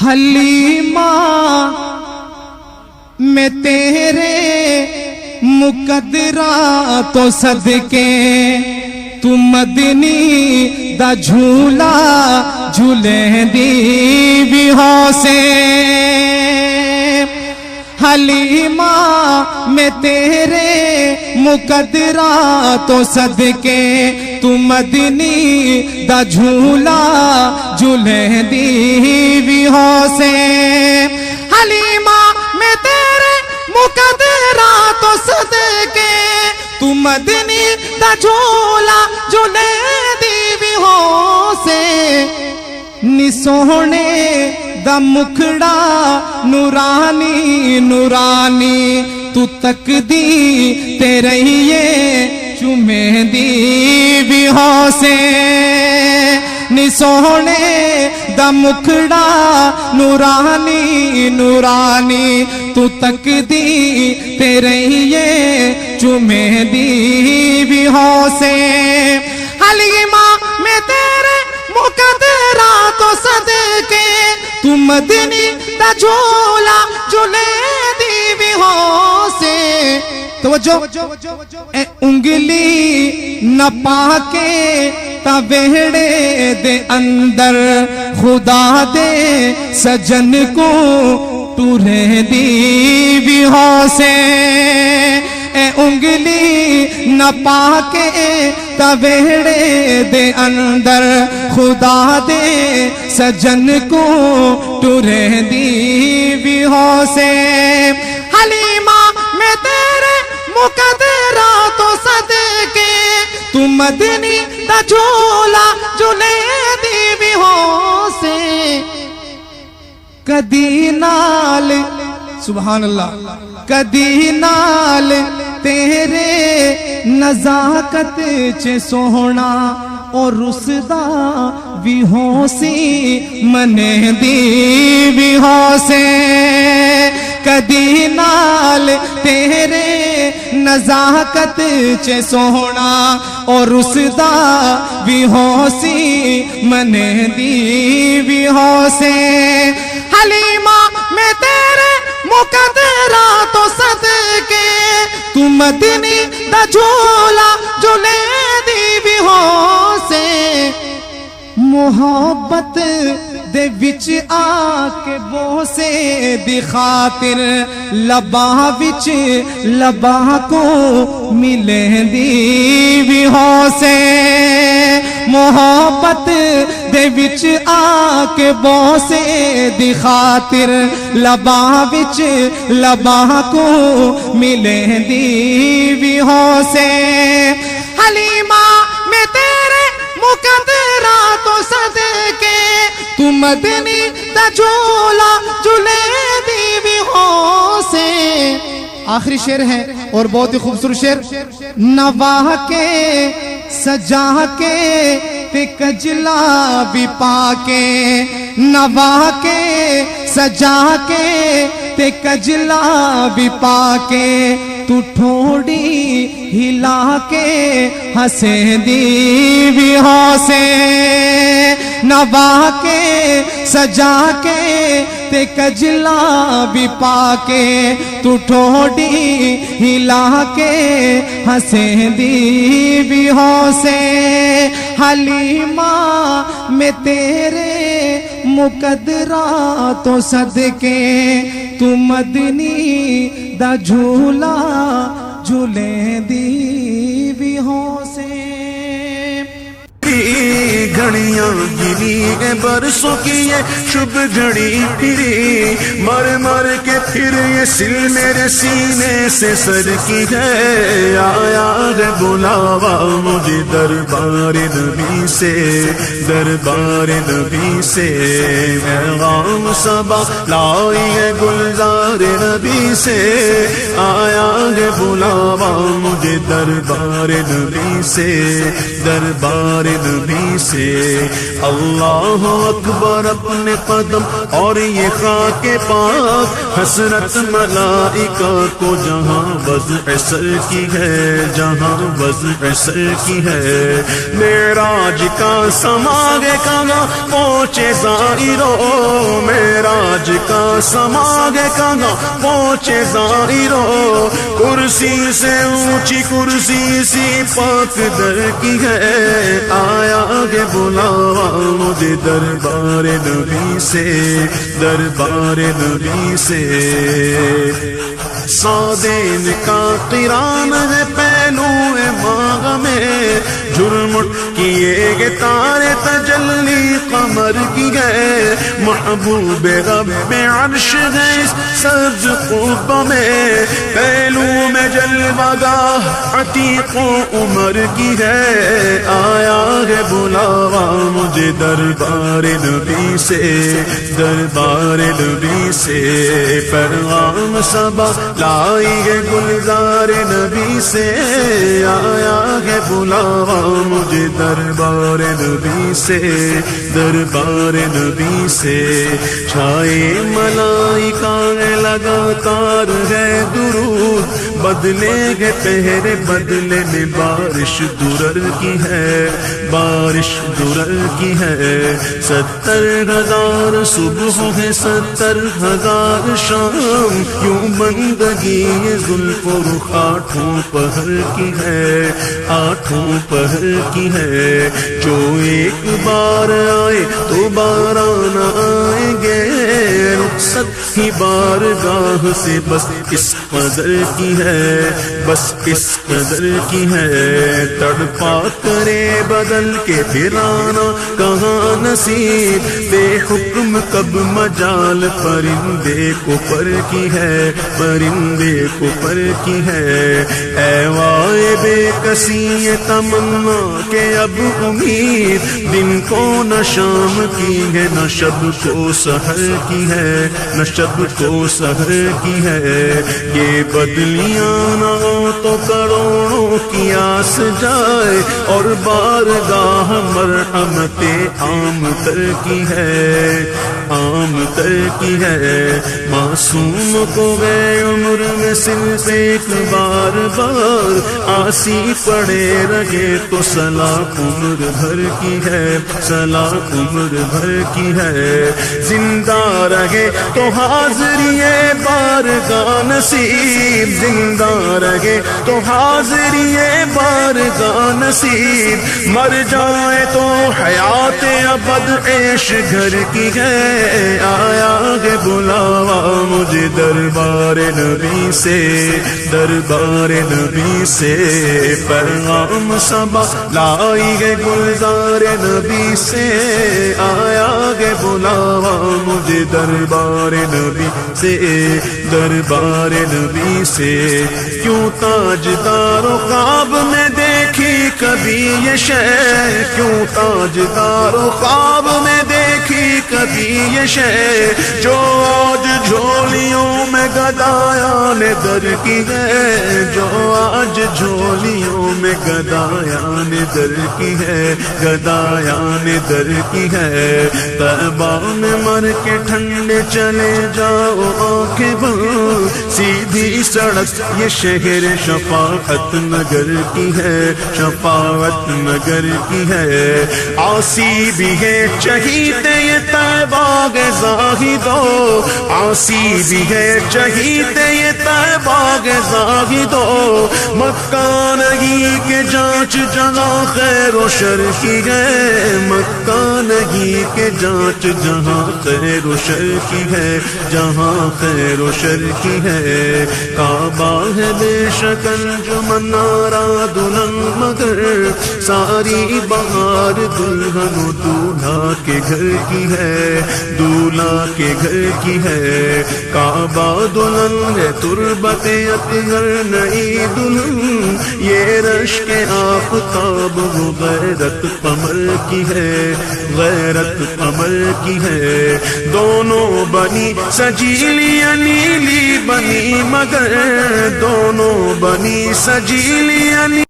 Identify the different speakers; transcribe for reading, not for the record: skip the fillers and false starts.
Speaker 1: حلیمہ میں تیرے مقدرہ تو صدقے تو مدنی دا جھولا جھولے دی بھی ہو سے حلیمہ میں تیرے مقدرہ تو صدقے تو مدنی دا جھولا جھولے دی بھی ہو سے حلیمہ میں تیرے مقدرہ تو صدقے تو مدنی دا جھولا جھولے دی بھی ہو سے نی سوہنے دا مکھڑا نورانی نورانی تو تک دی تیرے یہ چومے دی بھی ہو سے نی سوہنے دا مکھڑا نورانی نورانی تو تک دی تیرے یہ چومے دی بھی ہو سے حلیمہ میں تیرے مقدرہ تو صدقے تو مدنی دا جھولا جھولے دی بھی ہو سے توجہ اے انگلی نہ پاکے تا وہڑے دے اندر خدا دے سجن کو ٹورے دی بھی ہو سے اے انگلی نہ پاکے تا وہڑے دے اندر خدا دے سجن کو ٹورے دی بھی ہو سے حلیمہ میں تیرے مقدرہ تو صدقے تو مدنی دا جھولا جھولے دی بھی ہو سے کدی نال سبحان اللہ کدی نال تیرے نزاکت چے سوہنا اور رسدہ بھی ہو سی منے دی بھی ہو سے کدی نال تیرے نزاکت چے سوہنا اور رسدہ بھی ہو سی منے دی بھی ہو سے حلیمہ میں تیرے مقدرہ تو صدقے تو مدنی دا جھولا جھولے دی بھی ہو سے محبت دے وچ آ کے بوسے دی خاطر لباں وچ لباں کو ملے دی بھی ہو سے محبت دے وچ آ کے بوسے دی خاطر لباں وچ لباں کو ملے دی بھی ہو سے حلیمہ میں تیرے مقدرہ تو صدقے تو مدنی دا جھولا جھولے دی بھی ہو سے آخری شعر ہے اور بہت ہی خوبصورت شعر نواہ کے سجا کے تے کجلا بھی پا کے نواہ کے سجا کے تے کجلا بھی پا کے تو ٹھوڑی ہلا کے ہنسے دی بھی ہو سے نواہ کے سجا کے تے کجلا بھی پا کے تو ٹھوڑی ہلا کے ہنسے دی بھی ہو سے حلیمہ میں تیرے مقدرہ تو صدقے تو مدنی دا جھولا جھولے دی بھی ہو سے
Speaker 2: گھڑیاں گری برسوں کی یہ شب گھڑی پھری مر مر کے پھر یہ سل میرے سینے سے سر کی ہے آیا ہے بلاوا مجھے دربار نبی سے دربار نبی سے پیغام صبا لائی ہے گلزار نبی سے آیا ہے بلاوا مجھے دربار نبی سے دربار نبی سے اللہ اکبر اپنے قدم اور یہ خاک پاک حسرت ملائکہ کو جہاں وضع سر کی ہے جہاں وضع سر کی ہے معراج کا سماغ کہاں پہنچے زائرو معراج معراج کا سماگ کہاں پہنچے زائرو، کرسی سے اونچی کرسی سی پاک در کی ہے، آیا ہے بلاوا مجھے دربار نبی سے، دربار نبی سے۔ سادین کا قران ہے پہلو ماغ میں، جھرمٹ کیے گے تارے تجلی قمر کی ہے، محبوب رب عرش ہے اس سبز قب میں، پہلو میں جلوہ گاہ عتیق و عمر کی ہے، آیا ہے بلاوا مجھے دربار نبی سے، دربار نبی سے۔ پیغام صبا لائی ہے گلزار نبی سے، آیا ہے بلاوا مجھے دربار نبی سے، دربار نبی سے۔ چھائے ملائکہ لگاتار ہے درود، بدلے گے پہرے بدلے میں بارش درر کی ہے، بارش درر کی ہے۔ 70,000 صبح ہے 70,000 شام، یوں بندگی زلف و رخ آٹھوں پہر کی ہے، آٹھوں پہر کی ہے۔ جو ایک بار آئے تو باران آئیں گے، رخصت ہی بارگاہ سے بس اس قدر کی ہے، بس اس قدر کی ہے۔ تڑپا کرے بدل کے پھرانا کہاں نصیب، بے حکم کب مجال پرندے کو پر کی ہے، پرندے کو پر کی ہے۔ اے وائے بے کسی یہ تمنا کہ اب امید، دن کو نہ شام کی ہے نہ شب کو سحر کی ہے، نہ شب کو سحر کی ہے۔ یہ بدلیاں نہ ہو تو کروڑوں کی آس جائے، اور بارگاہ مرحمت عام تر کی ہے، عام تر کی ہے۔ معصوم کو گئے عمر میں صرف ایک بار بار، آسی پڑے رہے تو سلاخ عمر بھر کی ہے، سلاخ عمر بھر کی ہے۔ زندہ رہے تو حاضری بارگاہ نصیب، زندہ رہے تو حاضری بارگاہ نصیب، مر جائے تو حیات ابد عیش گھر کی ہے، آیا ہے بلاوا مجھے دربار نبی سے، دربار نبی سے۔ پیغام صبا لائی ہے گلزار نبی سے، آیا ہے بلاوا مجھے دربار نبی سے، دربار نبی سے۔ کیوں تاجدار و خواب میں دیکھی کبھی یہ شے، کیوں تاجدار و خواب میں دیکھی کبھی یہ شے، جو آج جھولیوں میں گدایان در کی ہے، جو آج جھولیوں میں گدایان در کی ہے، گدایان در کی ہے۔ طیبہ میں مر کے ٹھنڈے چلے جاؤ آنکھیں بند، سیدھی سڑک یہ شہر شفاعت نگر کی ہے، شفاعت نگر کی ہے۔ عاصی بھی ہے چہیتے یہ طیبہ کے زاہدو، عاصی بھی ہے چہیتے یہ طیبہ کے زاہدو، مکہ نہیں کہ جانچ جہاں خیر و شر کی ہے، مکہ نہیں کہ جانچ جہاں خیر و شر کی ہے، جہاں خیر و شر کی ہے۔ کعبہ ہے بے شکل جو منارہ دلہن مگر، ساری بہار دلہن و دولہا کے گھر کی ہے، دولہا کے گھر کی ہے۔ کعبہ دلہن ہے تربت اطہر نئی دلہن، یہ رشک آفتاب وہ غیرت قمر کی ہے، غیرت قمر کی ہے۔ دونوں بنی سجیلی نیلی بنی مگر، دونوں بنی سجیلی